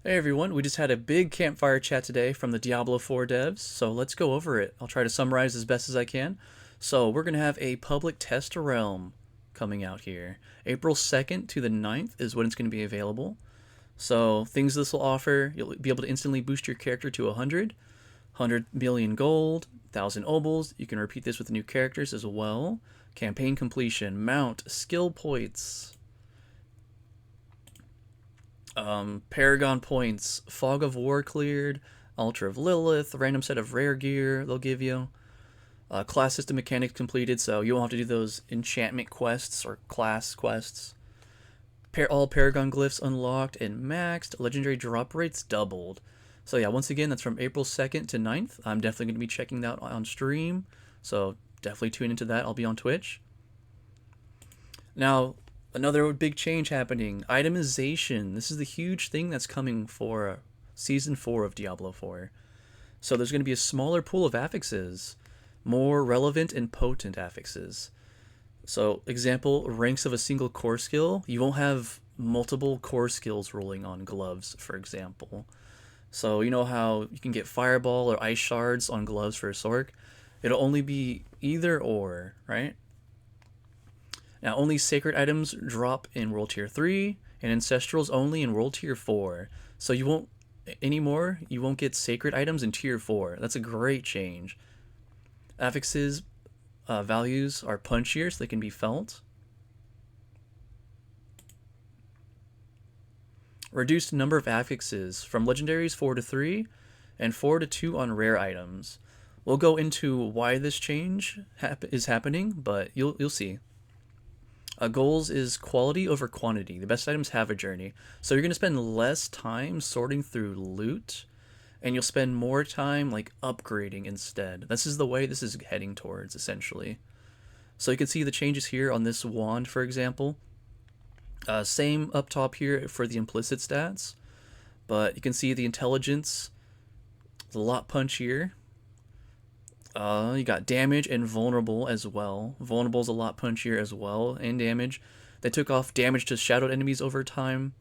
Hey everyone, we just had a big campfire chat today from the Diablo 4 devs, so let's go over it. I'll try to summarize as best as I can. So, we're going to have a public test realm coming out here. April 2nd to the 9th is when it's going to be available. So, things this will offer, you'll be able to instantly boost your character to 100 million gold, 1,000 obols. You can repeat this with new characters as well. Campaign completion, mount, skill points, Paragon points, Fog of War cleared, Altar of Lilith, random set of rare gear they'll give you. Class system mechanics completed, so you won't have to do those enchantment quests or class quests. All Paragon glyphs unlocked and maxed. Legendary drop rates doubled. So yeah, once again, that's from April 2nd to 9th. I'm definitely going to be checking that out on stream, so definitely tune into that. I'll be on Twitch. Now, another big change happening, itemization. This is the huge thing that's coming for Season 4 of Diablo 4. So there's going to be a smaller pool of affixes, more relevant and potent affixes. So, example, ranks of a single core skill. You won't have multiple core skills rolling on gloves, for example. So, you know how you can get fireball or ice shards on gloves for a Sork? It'll only be either or, right? Now, only sacred items drop in World Tier 3, and Ancestrals only in World Tier 4. So you won't anymore, you won't get sacred items in Tier 4. That's a great change. Affixes values are punchier, so they can be felt. Reduced number of affixes from legendaries 4 to 3 and 4 to 2 on rare items. We'll go into why this change is happening, but you'll see. Goals is quality over quantity. The best items have a journey. So you're going to spend less time sorting through loot, and you'll spend more time like upgrading instead. This is the way this is heading towards, essentially. So you can see the changes here on this wand, for example. Same up top here for the implicit stats, but you can see the intelligence is a lot punchier. You got damage and vulnerable as well. Vulnerable is a lot punchier as well, and damage. They took off damage to shadowed enemies over time,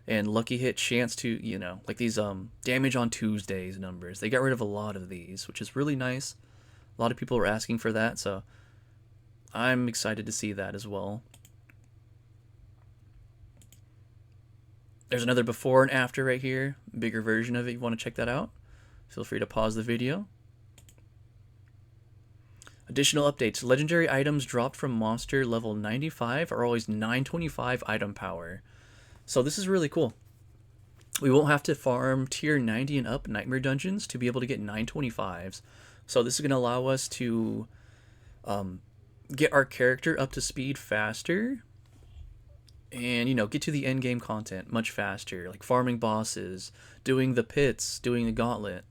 and lucky hit chance to, like these damage on Tuesdays numbers. They got rid of a lot of these, which is really nice. A lot of people are asking for that, so I'm excited to see that as well. There's another before and after right here, bigger version of it. You want to check that out? Feel free to pause the video. Additional updates. Legendary items dropped from monster level 95 are always 925 item power. So this is really cool. We won't have to farm tier 90 and up nightmare dungeons to be able to get 925s. So this is going to allow us to get our character up to speed faster and, get to the end game content much faster. Like farming bosses, doing the pits, doing the gauntlet.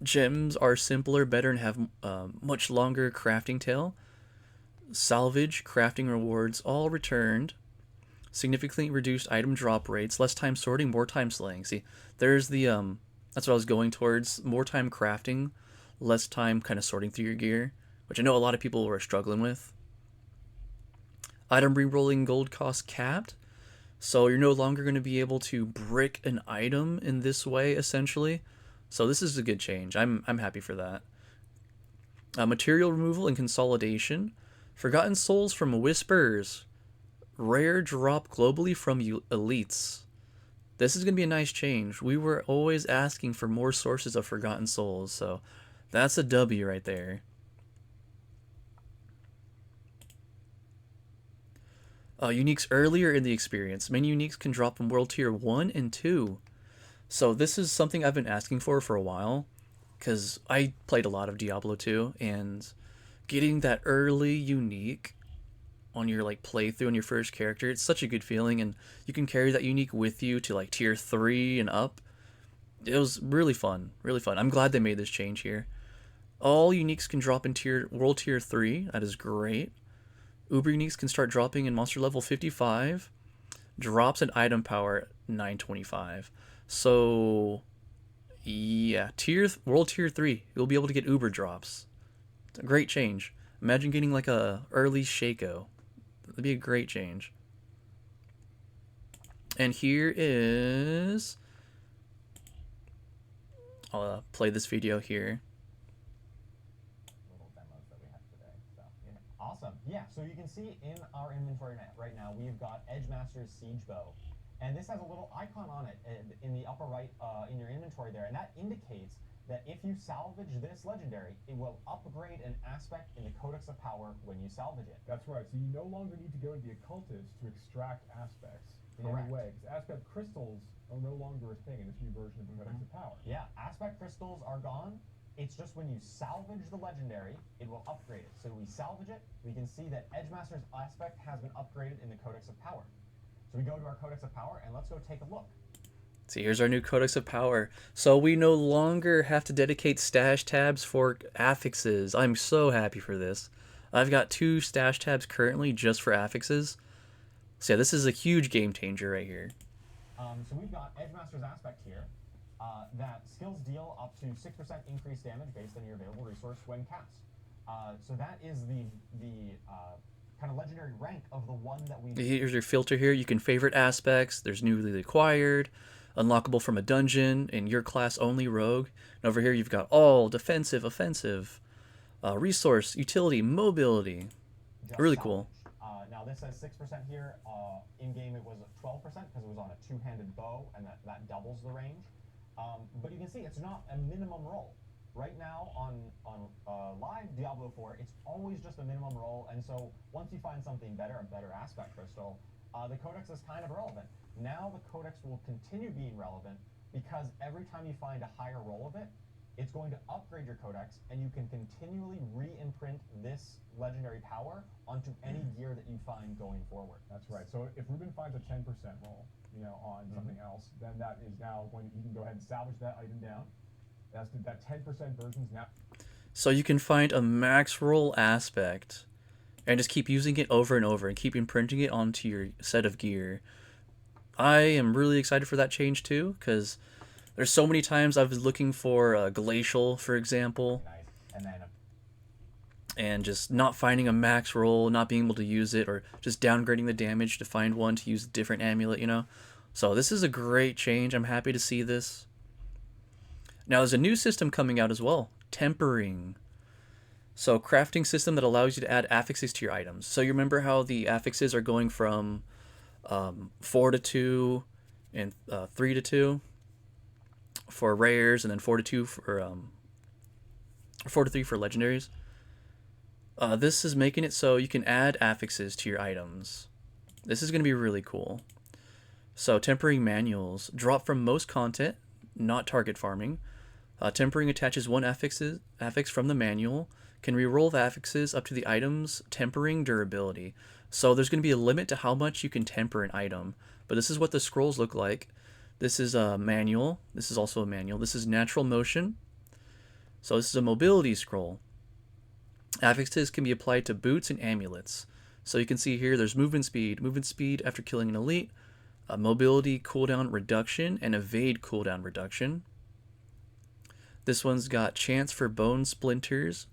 Gems are simpler, better, and have much longer crafting tail. Salvage, crafting rewards, all returned. Significantly reduced item drop rates, less time sorting, more time slaying. See, there's the, that's what I was going towards. More time crafting, less time kind of sorting through your gear, which I know a lot of people were struggling with. Item rerolling gold cost capped. So you're no longer going to be able to brick an item in this way, essentially. So this is a good change. I'm happy for that. Material removal and consolidation. Forgotten souls from whispers. Rare drop globally from elites. This is going to be a nice change. We were always asking for more sources of forgotten souls, so that's a W right there. Uniques earlier in the experience. Many uniques can drop from World Tier 1 and 2. So this is something I've been asking for a while, because I played a lot of Diablo 2, and getting that early unique on your playthrough on your first character, it's such a good feeling, and you can carry that unique with you to tier 3 and up. It was really fun, really fun. I'm glad they made this change here. All uniques can drop in World Tier 3, that is great. Uber uniques can start dropping in monster level 55. Drops and item power 925. So, yeah, World Tier 3, you'll be able to get Uber drops. It's a great change. Imagine getting a early Shaco. That'd be a great change. And here is, I'll play this video here. Little demos that we have today. So yeah. Awesome. Yeah, so you can see in our inventory right now, we've got Edgemaster's Siege Bow. And this has a little icon on it in the upper right in your inventory there. And that indicates that if you salvage this legendary, it will upgrade an aspect in the Codex of Power when you salvage it. That's right. So you no longer need to go to the occultist to extract aspects in Correct. any way. Because aspect crystals are no longer a thing in this new version of the Codex of Power. Yeah, aspect crystals are gone. It's just when you salvage the legendary, it will upgrade it. So we salvage it, we can see that Edgemaster's aspect has been upgraded in the Codex of Power. So we go to our Codex of Power and let's go take a look. See, here's our new Codex of Power. So we no longer have to dedicate stash tabs for affixes. I'm so happy for this. I've got 2 stash tabs currently just for affixes. So yeah, this is a huge game changer right here. So we've got Edgemaster's aspect here. That skills deal up to 6% increased damage based on your available resource when cast. So that is the kind of legendary rank of the one that we... Here's your filter here. You can favorite aspects. There's newly acquired, unlockable from a dungeon, and your class only rogue. And over here you've got all defensive, offensive, resource, utility, mobility. Really cool. Now this says 6% here. In game it was 12% because it was on a 2-handed bow, and that doubles the range. But you can see it's not a minimum roll. Right now on live Diablo 4, it's always just a minimum roll, and so once you find something better, a better aspect crystal, the codex is kind of irrelevant. Now the codex will continue being relevant because every time you find a higher roll of it, it's going to upgrade your codex, and you can continually re-imprint this legendary power onto any gear that you find going forward. That's right. So if Ruben finds a 10% roll, on something else, then that is now going to, you can go ahead and salvage that item down. That 10% version is now. So you can find a max roll aspect and just keep using it over and over and keep imprinting it onto your set of gear. I am really excited for that change too, because there's so many times I was looking for Glacial, for example, and just not finding a max roll, not being able to use it, or just downgrading the damage to find one to use a different amulet, So this is a great change. I'm happy to see this. Now there's a new system coming out as well, tempering. So crafting system that allows you to add affixes to your items. So you remember how the affixes are going from 4 to 2 and 3 to 2 for rares, and then 4 to 2 for 4 to 3 for legendaries. This is making it so you can add affixes to your items. This is going to be really cool. So tempering manuals drop from most content, not target farming. Tempering attaches one affix from the manual, can reroll the affixes up to the item's tempering durability. So there's going to be a limit to how much you can temper an item, but this is what the scrolls look like. This is a manual. This is also a manual. This is natural motion. So this is a mobility scroll. Affixes can be applied to boots and amulets. So you can see here there's movement speed after killing an elite, mobility cooldown reduction, and evade cooldown reduction. This one's got chance for bone splinters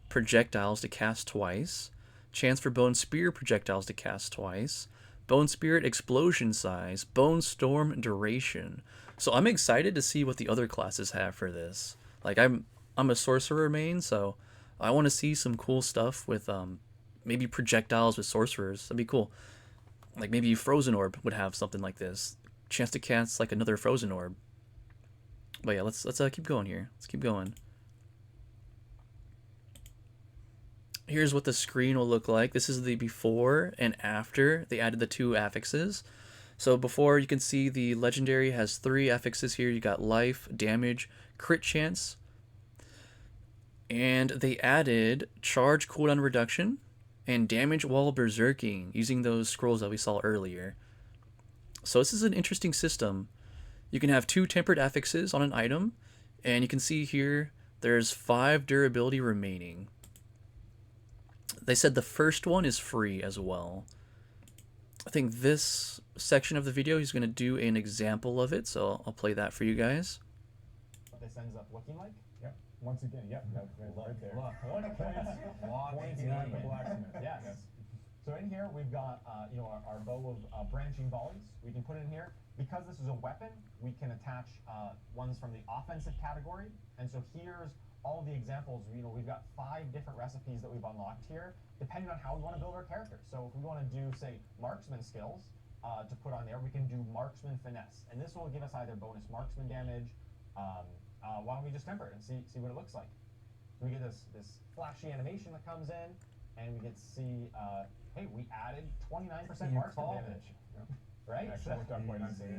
projectiles to cast twice, chance for bone spear projectiles to cast twice, bone spirit explosion size, bone storm duration. So I'm excited to see what the other classes have for this. Like I'm a sorcerer main, so I want to see some cool stuff with maybe projectiles with sorcerers. That'd be cool. Like maybe Frozen Orb would have something like this. Chance to cast like another Frozen Orb. But yeah, let's keep going here. Let's keep going. Here's what the screen will look like. This is the before and after they added the 2 affixes. So before, you can see the legendary has 3 affixes here. You got life, damage, crit chance. And they added charge cooldown reduction and damage while berserking using those scrolls that we saw earlier. So this is an interesting system. You can have 2 tempered affixes on an item, and you can see here there's 5 durability remaining. They said the first one is free as well. I think this section of the video he's going to do an example of it, so I'll play that for you guys. What this ends up looking like? Yep. Once again, yep. That's right there. Look, points Points in at the the blacksmith. Yes. So in here we've got our bow of branching volleys. We can put in here because this is a weapon. We can attach ones from the offensive category, and so here's all the examples. We've got 5 different recipes that we've unlocked here, depending on how we want to build our character. So if we want to do, say, marksman skills to put on there, we can do marksman finesse, and this will give us either bonus marksman damage. Why don't we just temper it and see what it looks like? So we get this flashy animation that comes in, and we get to see, hey, we added 29% marksman damage. Yep. Right? Actually worked out quite nicely.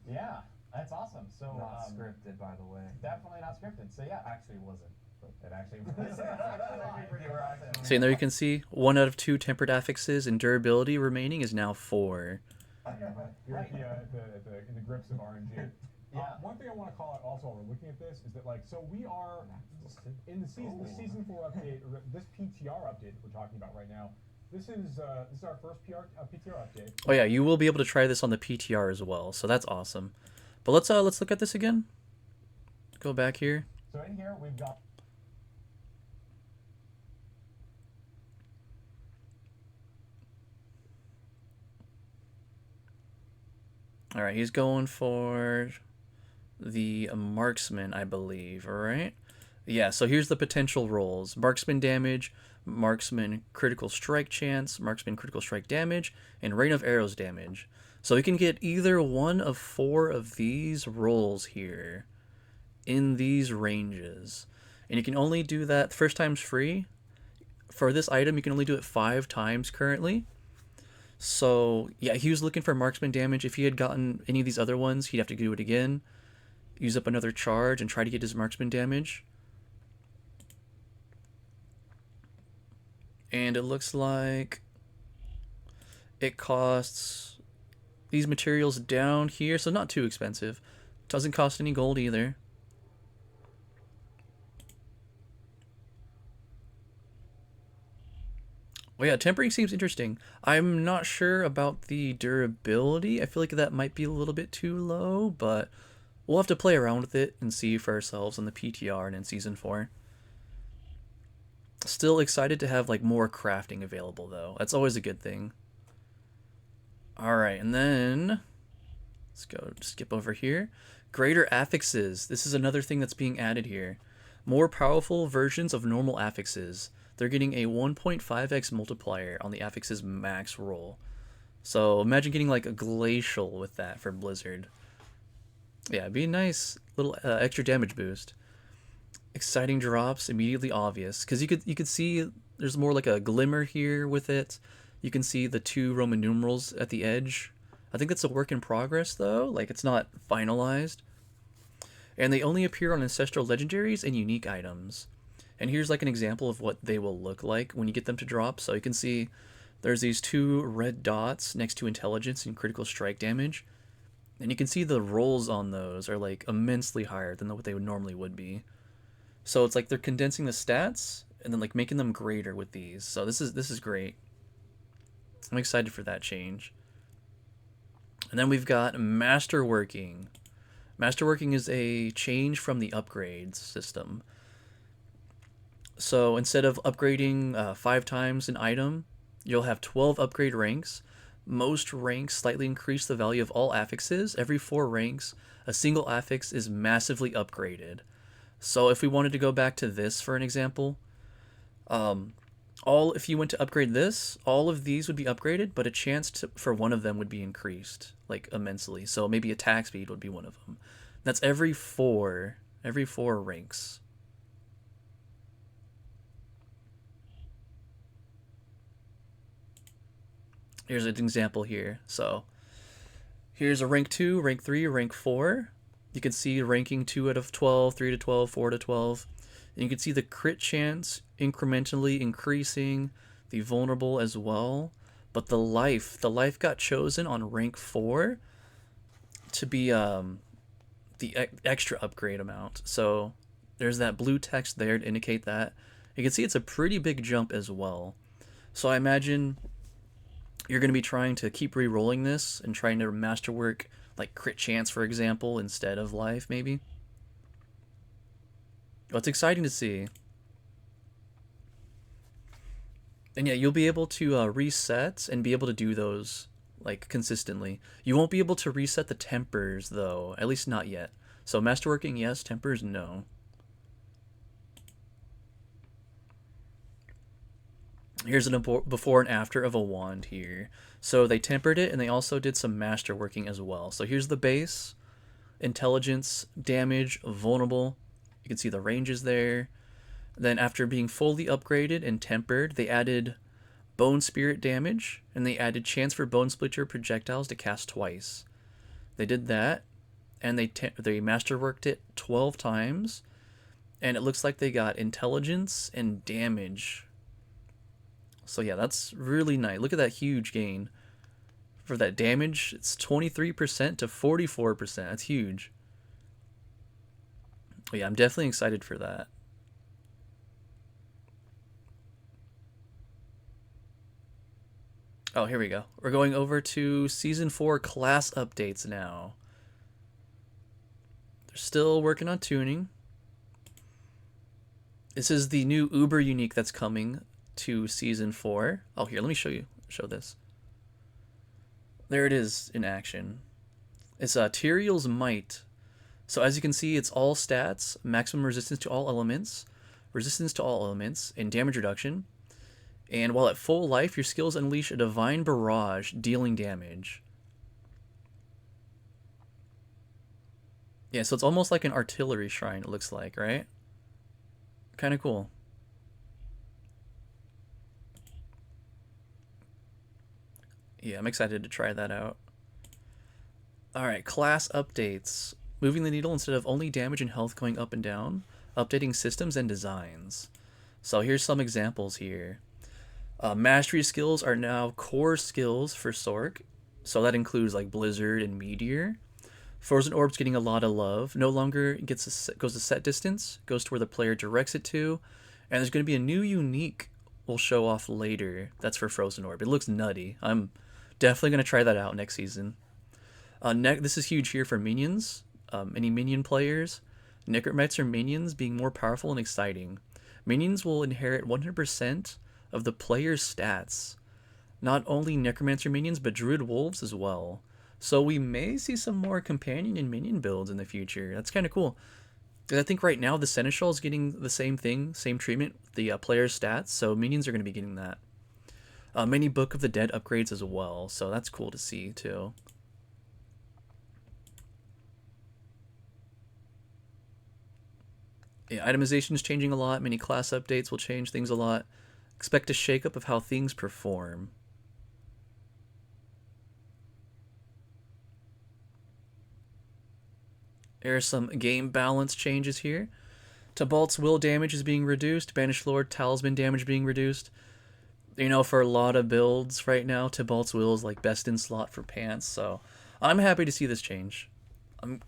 Yeah, that's awesome. So Not scripted, by the way. definitely not scripted. So yeah, Actually wasn't. it actually was. See, and there you can see 1 out of 2 tempered affixes, and durability remaining is now 4. You're at in the grips of RNG. One thing I want to call out also while we're looking at this is that so we are in the season 4 update, or this PTR update that we're talking about right now. This is our first PTR update. Oh yeah, you will be able to try this on the PTR as well, so that's awesome. But let's look at this again. Go back here. So in here we've got. All right, he's going for the marksman, I believe. All right. Yeah. So here's the potential rolls: marksman damage, marksman critical strike chance, marksman critical strike damage, and rain of arrows damage. So we can get either one of 4 of these rolls here in these ranges. And you can only do that, first time's free. For this item, you can only do it 5 times currently. So, yeah, he was looking for marksman damage. If he had gotten any of these other ones, he'd have to do it again, use up another charge, and try to get his marksman damage. And it looks like it costs these materials down here, so not too expensive. Doesn't cost any gold either. Well, yeah, tempering seems interesting. I'm not sure about the durability. I feel like that might be a little bit too low, but we'll have to play around with it and see for ourselves on the PTR and in Season 4. Still excited to have more crafting available, though. That's always a good thing. Alright, and then let's go skip over here. Greater affixes. This is another thing that's being added here. More powerful versions of normal affixes. They're getting a 1.5x multiplier on the affixes max roll. So imagine getting a glacial with that for Blizzard. Yeah, it'd be a nice little extra damage boost. Exciting drops, immediately obvious, because you could see there's more like a glimmer here with it. You can see the 2 Roman numerals at the edge. I think that's a work in progress though, it's not finalized. And they only appear on ancestral legendaries and unique items. And here's an example of what they will look like when you get them to drop. So you can see there's these 2 red dots next to intelligence and critical strike damage. And you can see the rolls on those are immensely higher than what they normally would be. So it's they're condensing the stats and then making them greater with these. So this is great. I'm excited for that change. And then we've got Masterworking. Masterworking is a change from the upgrades system. So instead of upgrading 5 times an item, you'll have 12 upgrade ranks. Most ranks slightly increase the value of all affixes. Every 4 ranks, a single affix is massively upgraded. So if we wanted to go back to this for an example, if you went to upgrade this, all of these would be upgraded, but a chance for one of them would be increased immensely. So maybe attack speed would be one of them. That's every 4 ranks. Here's an example here. So here's a rank 2, rank 3, rank 4. You can see ranking 2 out of 12, 3 to 12, 4 to 12. And you can see the crit chance incrementally increasing, the vulnerable as well. But the life got chosen on rank 4 to be the extra upgrade amount. So there's that blue text there to indicate that. You can see it's a pretty big jump as well. So I imagine you're going to be trying to keep re-rolling this and trying to masterwork crit chance, for example, instead of life, maybe. Well, it's exciting to see. And yeah, you'll be able to reset and be able to do those like consistently. You won't be able to reset the tempers though, at least not yet. So masterworking, yes. Tempers, no. Here's an before and after of a wand here. So they tempered it and they also did some masterworking as well. So here's the base, intelligence, damage, vulnerable. You can see the ranges there. Then after being fully upgraded and tempered, they added bone spirit damage and they added chance for bone splitter projectiles to cast twice. They did that and they masterworked it 12 times and it looks like they got intelligence and damage. So yeah, that's really nice. Look at that huge gain. For that damage, it's 23% to 44%. That's huge. But yeah, I'm definitely excited for that. Oh, here we go. We're going over to Season 4 class updates now. They're still working on tuning. This is the new Uber unique that's coming to Season 4. Oh, here, let me show this. There it is in action. It's Tyrael's Might. So as you can see, it's all stats, maximum resistance to all elements, and damage reduction. And while at full life, your skills unleash a divine barrage, dealing damage. Yeah, so it's almost like an artillery shrine, it looks like, right? Kind of cool. Yeah, I'm excited to try that out. Alright, class updates. Moving the needle instead of only damage and health going up and down. Updating systems and designs. So here's some examples here. Mastery skills are now core skills for Sorc. So that includes like Blizzard and Meteor. Frozen Orb's getting a lot of love. No longer goes to set distance. Goes to where the player directs it to. And there's going to be a new unique we'll show off later. That's for Frozen Orb. It looks nutty. I'm definitely going to try that out next season. This is huge here for minions. Any minion players. Necromancer minions being more powerful and exciting. Minions will inherit 100% of the player's stats. Not only Necromancer minions, but Druid wolves as well. So we may see some more companion and minion builds in the future. That's kind of cool. I think right now the Seneschal is getting the same thing, same treatment, the player's stats. So minions are going to be getting that. Many Book of the Dead upgrades as well. So that's cool to see too. Yeah, itemization is changing a lot. Many class updates will change things a lot. Expect a shakeup of how things perform. There are some game balance changes here. Tibalt's will damage is being reduced. Banished Lord talisman damage being reduced. You know, for a lot of builds right now, Tibalt's will is like best in slot for pants. So I'm happy to see this change.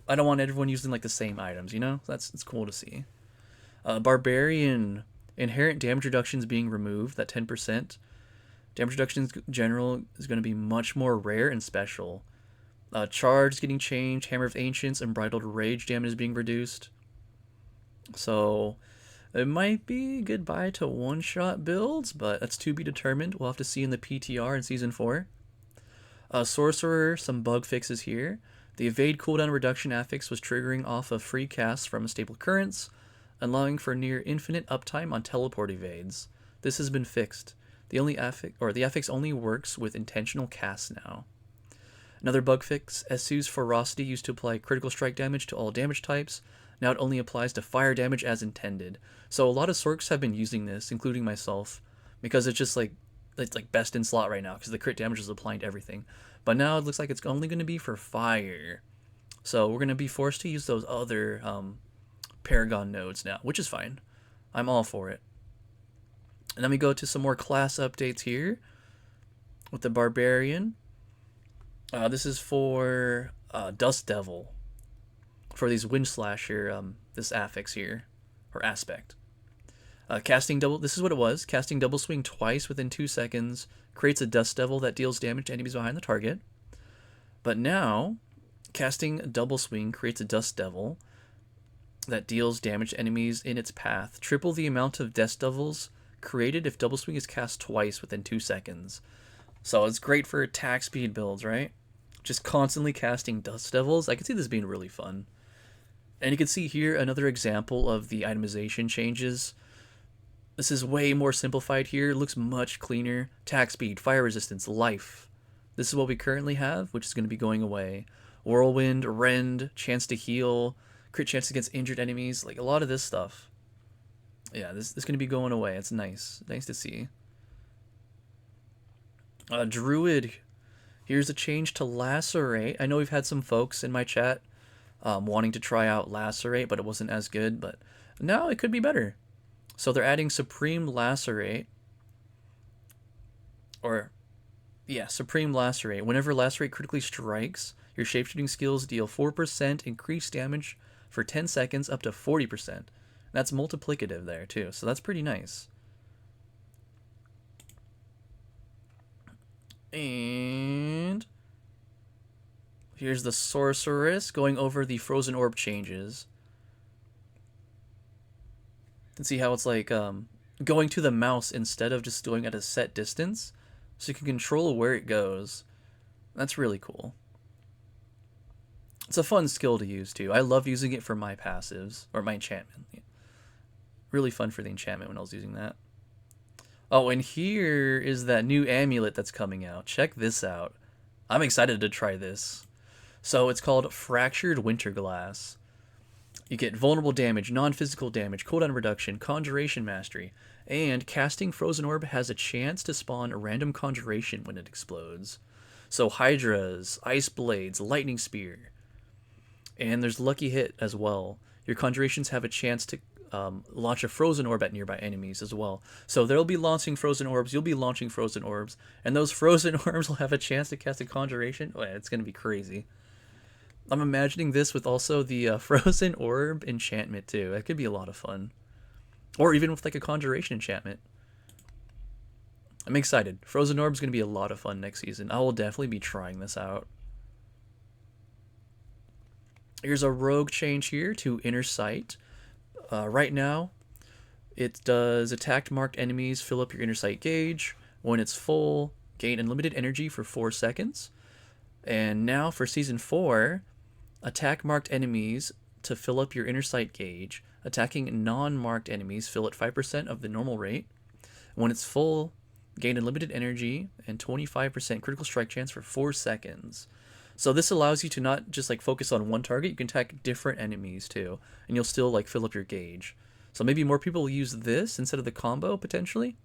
I don't want everyone using like the same items, you know? It's cool to see. Barbarian inherent damage reductions being removed, that 10%. Damage reductions in general is going to be much more rare and special. Charge is getting changed. Hammer of Ancients, Unbridled Rage damage is being reduced. So it might be goodbye to one-shot builds, but that's to be determined. We'll have to see in the PTR in Season 4. Sorcerer, some bug fixes here. The evade cooldown reduction affix was triggering off of free casts from stable currents, allowing for near infinite uptime on teleport evades. This has been fixed. The affix only works with intentional casts now. Another bug fix, Esu's Ferocity used to apply critical strike damage to all damage types. Now it only applies to fire damage as intended. So a lot of Sorcs have been using this, including myself, because it's just like it's like best in slot right now because the crit damage is applying to everything. But now it looks like it's only going to be for fire. So we're going to be forced to use those other Paragon nodes now, which is fine. I'm all for it. And then we go to some more class updates here with the Barbarian. This is for Dust Devil. For these Wind Slasher, this affix here, or aspect. Casting double, this is what it was. Casting double swing twice within 2 seconds creates a Dust Devil that deals damage to enemies behind the target. But now, casting double swing creates a Dust Devil that deals damage to enemies in its path. Triple the amount of Dust Devils created if double swing is cast twice within 2 seconds. So it's great for attack speed builds, right? Just constantly casting Dust Devils. I can see this being really fun. And you can see here another example of the itemization changes. This is way more simplified here. It looks much cleaner. Attack speed, fire resistance, life. This is what we currently have, which is going to be going away. Whirlwind, rend, chance to heal, crit chance against injured enemies. Like a lot of this stuff. Yeah, this is going to be going away. It's nice. Nice to see. Druid. Here's a change to Lacerate. I know we've had some folks in my chat wanting to try out Lacerate, but it wasn't as good. But now it could be better. So they're adding Supreme Lacerate. Supreme Lacerate. Whenever Lacerate critically strikes, your shapeshifting skills deal 4% increased damage for 10 seconds up to 40%. That's multiplicative there too, so that's pretty nice. And here's the Sorceress going over the Frozen Orb changes. And see how it's like going to the mouse instead of just doing at a set distance, so you can control where it goes. That's really cool. It's a fun skill to use too. I love using it for my passives or my enchantment. Really fun for the enchantment when I was using that. Oh, and here is that new amulet that's coming out. Check this out. I'm excited to try this. So it's called Fractured Winterglass. You get vulnerable damage, non-physical damage, cooldown reduction, conjuration mastery, and casting Frozen Orb has a chance to spawn a random conjuration when it explodes. So Hydras, Ice Blades, Lightning Spear, and there's Lucky Hit as well. Your conjurations have a chance to launch a Frozen Orb at nearby enemies as well. So they'll be launching Frozen Orbs, you'll be launching Frozen Orbs, and those Frozen Orbs will have a chance to cast a conjuration. Oh, yeah, it's going to be crazy. I'm imagining this with also the Frozen Orb enchantment too. That could be a lot of fun. Or even with like a conjuration enchantment. I'm excited. Frozen Orb is going to be a lot of fun next season. I will definitely be trying this out. Here's a rogue change here to Inner Sight. Right now, it does attacked marked enemies fill up your Inner Sight gauge. When it's full, gain unlimited energy for 4 seconds. And now for Season 4, attack marked enemies to fill up your Inner Sight gauge. Attacking non-marked enemies fill at 5% of the normal rate. When it's full, gain unlimited energy and 25% critical strike chance for 4 seconds. So this allows you to not just like focus on one target, you can attack different enemies too, and you'll still like fill up your gauge. So maybe more people will use this instead of the combo potentially.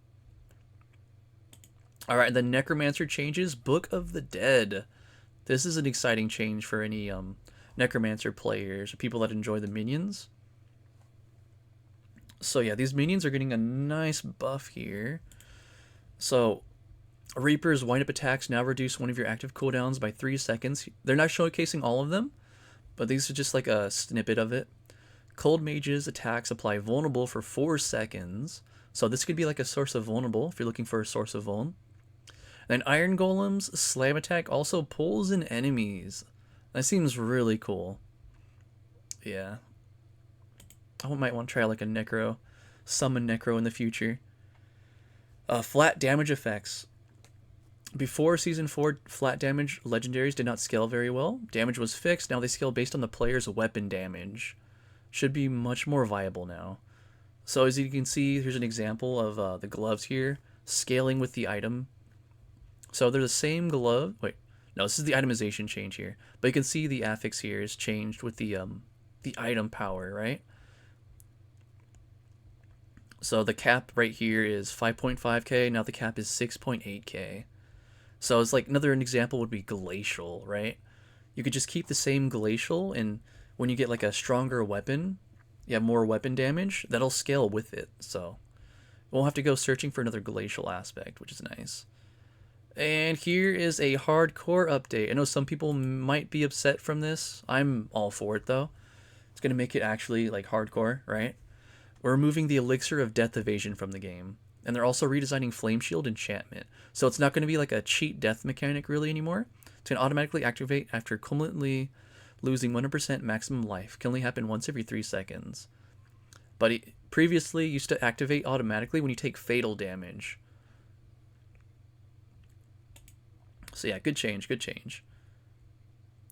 Alright, the Necromancer changes, Book of the Dead. This is an exciting change for any Necromancer players or people that enjoy the minions. So yeah, these minions are getting a nice buff here. So Reaper's wind-up attacks now reduce one of your active cooldowns by 3 seconds. They're not showcasing all of them, but these are just like a snippet of it. Cold Mage's attacks apply vulnerable for 4 seconds. So this could be like a source of vulnerable if you're looking for a source of vuln. Then Iron Golem's slam attack also pulls in enemies. That seems really cool. Yeah. I might want to try like a Necro, summon Necro in the future. Flat damage effects. Before Season 4, flat damage legendaries did not scale very well. Damage was fixed, now they scale based on the player's weapon damage. Should be much more viable now. So as you can see, here's an example of the gloves here, scaling with the item. So they're the same glove. Wait, no, this is the itemization change here. But you can see the affix here is changed with the item power, right? So the cap right here is 5.5k, now the cap is 6.8k. So it's like another example would be Glacial, right? You could just keep the same Glacial, and when you get like a stronger weapon, you have more weapon damage, that'll scale with it. So you won't have to go searching for another Glacial aspect, which is nice. And here is a hardcore update. I know some people might be upset from this. I'm all for it though. It's going to make it actually like hardcore, right? We're removing the Elixir of Death Evasion from the game. And they're also redesigning Flame Shield enchantment. So it's not going to be like a cheat death mechanic really anymore. It's going to automatically activate after cumulatively losing 100% maximum life. Can only happen once every 3 seconds. But previously used to activate automatically when you take fatal damage. So yeah, good change, good change.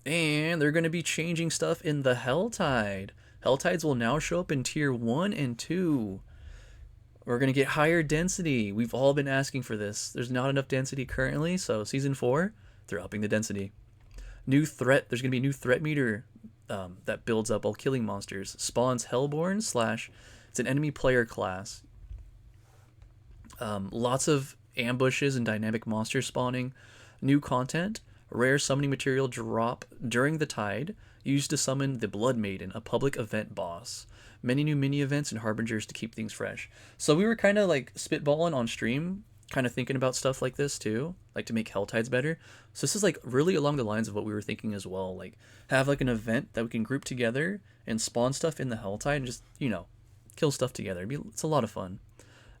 And they're going to be changing stuff in the Helltide. Helltides will now show up in tier 1 and 2. We're going to get higher density. We've all been asking for this. There's not enough density currently, so Season 4, they're upping the density. New threat. There's going to be a new threat meter that builds up while killing monsters. Spawns Hellborn / it's an enemy player class. Lots of ambushes and dynamic monsters spawning. New content. Rare summoning material drop during the tide, used to summon the Blood Maiden, a public event boss. Many new mini events and harbingers to keep things fresh. So we were kind of like spitballing on stream, kind of thinking about stuff like this too, like to make Helltides better. So this is like really along the lines of what we were thinking as well. Like have like an event that we can group together and spawn stuff in the Helltide and just, you know, kill stuff together. It's a lot of fun.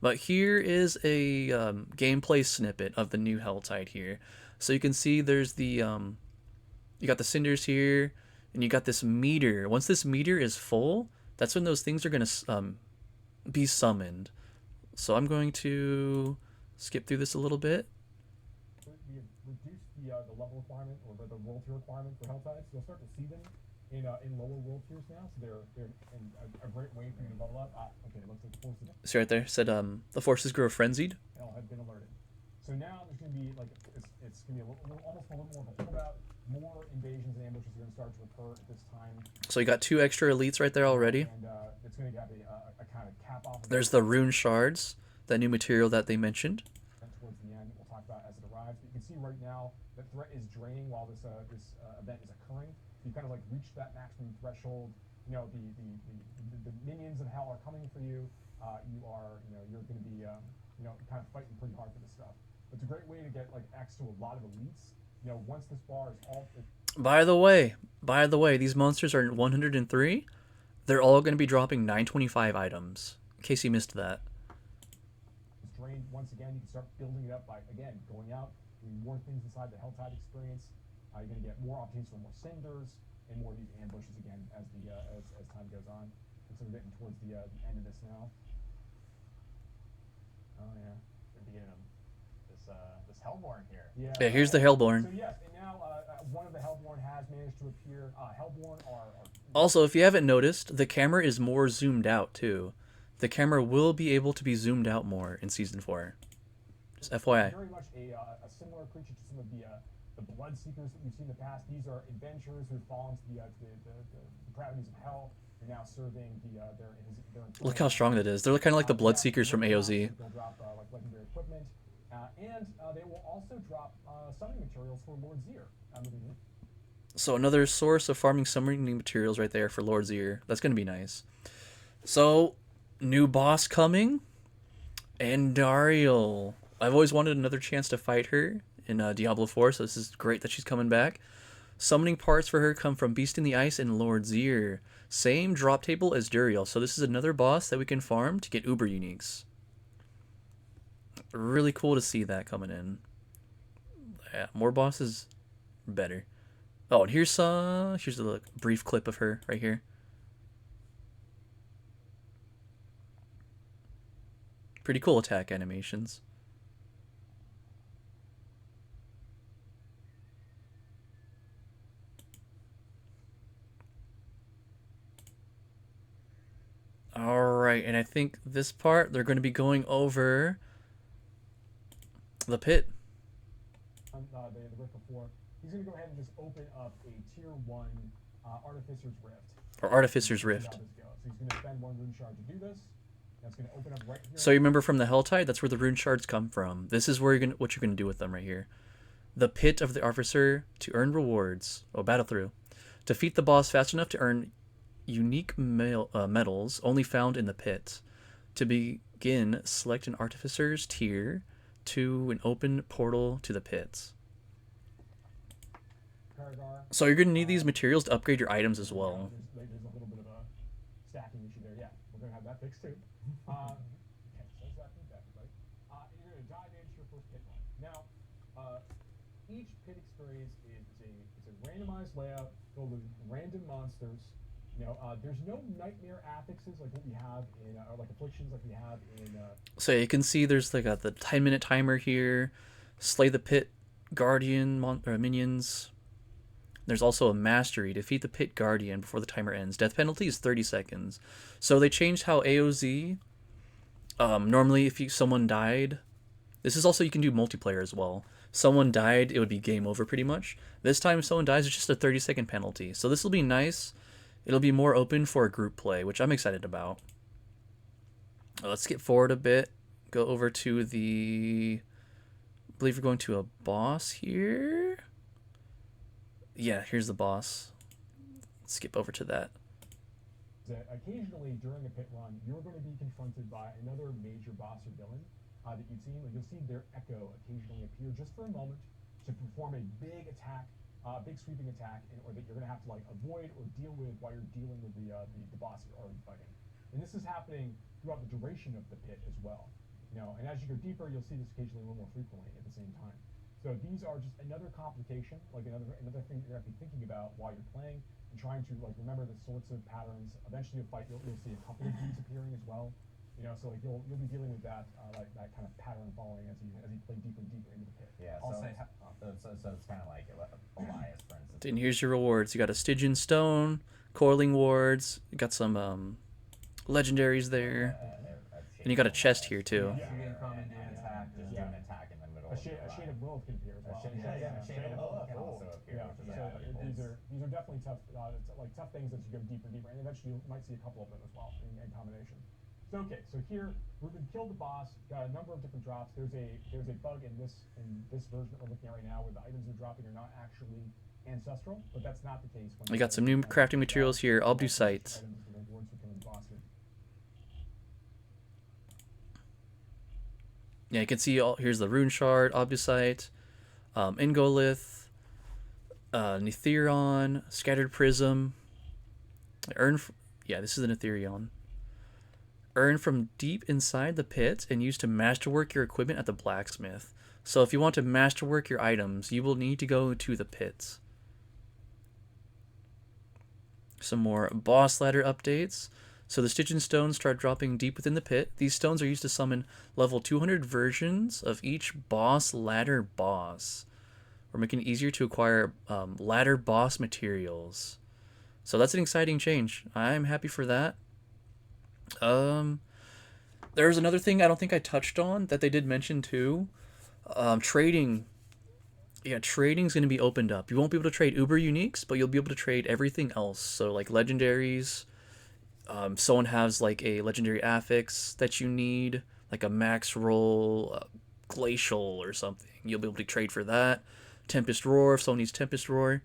But here is a gameplay snippet of the new Helltide here. So you can see there's the, you got the cinders here, and you got this meter. Once this meter is full, that's when those things are going to be summoned. So I'm going to skip through this a little bit. We have reduced the level requirement or the world tier requirement for Helltides. You'll start to see them in lower world tiers now, so they're a great way for you to level up. Okay, it looks like the forces. See right there, said the forces grow frenzied. All have been alerted. So now there's going to be like it's going to be almost a little more of a holdout. More invasions and ambushes are going to start to occur at this time. So you got 2 extra elites right there already. And it's going to have a kind of cap off. There's the rune shards, that new material that they mentioned. Towards the end, we'll talk about as it arrives. But you can see right now the threat is draining while this event is occurring. So you kind of like reach that maximum threshold. You know, the minions of hell are coming for you. You're going to be kind of fighting pretty hard for this stuff. It's a great way to get like X to a lot of elites. You know, once this bar is all. By the way, these monsters are 103. They're all going to be dropping 925 items. In case you missed that. It's drained once again. You can start building it up by again going out, doing more things inside the Helltide experience. You're going to get more opportunities for more cinders and more of these ambushes again as time goes on. And so we're getting towards the end of this now. Oh yeah, We're beginning this Hellborn here. Yeah, here's the Hellborn. So yes, and now one of the Hellborn has managed to appear. Hellborn are Also, if you haven't noticed, the camera is more zoomed out too. The camera will be able to be zoomed out more in Season 4. Just FYI. very much a similar creature to some of the blood seekers that we've seen in the past. These are adventurers who've fallen to the depravities of hell. They're now serving their Look how strong that is. They're kind of like the blood seekers from AOZ. They'll drop like legendary equipment, and they will also drop summoning materials for Lord Zir. So another source of farming summoning materials right there for Lord Zir. That's going to be nice. So, new boss coming. Andariel. I've always wanted another chance to fight her in Diablo 4, so this is great that she's coming back. Summoning parts for her come from Beast in the Ice and Lord Zir. Same drop table as Duriel, so this is another boss that we can farm to get Uber Uniques. Really cool to see that coming in. Yeah, more bosses, better. Oh, and here's a brief clip of her right here. Pretty cool attack animations. Alright, and I think this part, they're going to be going over the pit. The rift before. He's going to go ahead and just open up a tier 1 Artificer's Rift. Or Artificer's Rift. So he's going to spend 1 rune shard to do this. That's going to open up right here. So you remember from the Helltide, that's where the rune shards come from. This is where what you're going to do with them right here. The pit of the Artificer to earn rewards. Oh, battle through. Defeat the boss fast enough to earn unique medals only found in the pit. To begin, select an Artificer's tier to an open portal to the pits. So you're going to need these materials to upgrade your items as well. There's a little bit of a stacking issue there. Yeah, we're going to have that fixed too. Okay, so that's that feedback, right? You're going to dive into your first pit one. Now, each pit experience is a randomized layout filled with random monsters. You know, there's no nightmare affixes like what we have in, or like afflictions like we have in. So you can see there's like the 10-minute timer here. Slay the pit guardian minions. There's also a mastery. Defeat the pit guardian before the timer ends. Death penalty is 30 seconds. So they changed how AOZ. Normally, if someone died, this is also you can do multiplayer as well. Someone died, it would be game over pretty much. This time, if someone dies, it's just a 30-second penalty. So this will be nice. It'll be more open for a group play, which I'm excited about. Let's skip forward a bit. Go over to the... I believe we're going to a boss here. Yeah, here's the boss. Let's skip over to that. That occasionally during a pit run, you're going to be confronted by another major boss or villain that you've seen. Like you'll see their echo occasionally appear just for a moment to perform a big attack, big sweeping attack, or that you're going to have to like avoid or deal with while you're dealing with the boss you're already fighting. And this is happening throughout the duration of the pit as well. You know, and as you go deeper, you'll see this occasionally a little more frequently at the same time. So these are just another complication, like another thing you're going to be thinking about while you're playing and trying to like remember the sorts of patterns. Eventually, you'll see a couple of these appearing as well. You know, so like you'll be dealing with that like that kind of pattern following as you play deeper and deeper into the pit. Yeah. So it's kind of like Elias, for instance. And here's your rewards. You got a Stygian Stone, Coiling Wards. You got some legendaries there. And you got a chest here too. Yeah. Just do an attack in the middle. A shade of Lilith can appear as well. A shade of Lilith can also appear. These are definitely tough, like tough things as you go deeper and deeper, and eventually you might see a couple of them as well in combination. So okay, so here we've killed the boss, got a number of different drops. There's a bug in this version that we're looking at right now where the items you're dropping are not actually ancestral, but that's not the case. We got some new crafting materials here. Obducite. Yeah, you can see here's the rune shard, Obducite, Ingolith, Netherion, Scattered Prism. This is an Netherion. Earn from deep inside the pit and use to masterwork your equipment at the blacksmith. So if you want to masterwork your items, you will need to go to the pits. Some more boss ladder updates. So the Stygian stones start dropping deep within the pit. These stones are used to summon level 200 versions of each boss ladder boss. We're making it easier to acquire ladder boss materials. So that's an exciting change. I'm happy for that. There's another thing I don't think I touched on that they did mention too. Trading. Yeah, trading's going to be opened up. You won't be able to trade Uber Uniques, but you'll be able to trade everything else. So like legendaries. Someone has like a legendary affix that you need, like a max roll, glacial or something. You'll be able to trade for that. Tempest Roar if someone needs Tempest Roar.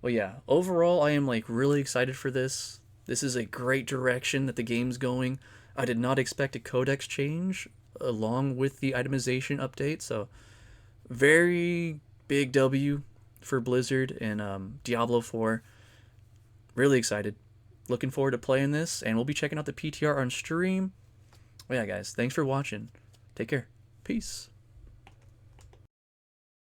Well, yeah, overall I am like really excited for this. This is a great direction that the game's going. I did not expect a codex change along with the itemization update, so very big W for Blizzard and Diablo 4. Really excited. Looking forward to playing this, and we'll be checking out the PTR on stream. Well, yeah, guys, thanks for watching. Take care. Peace.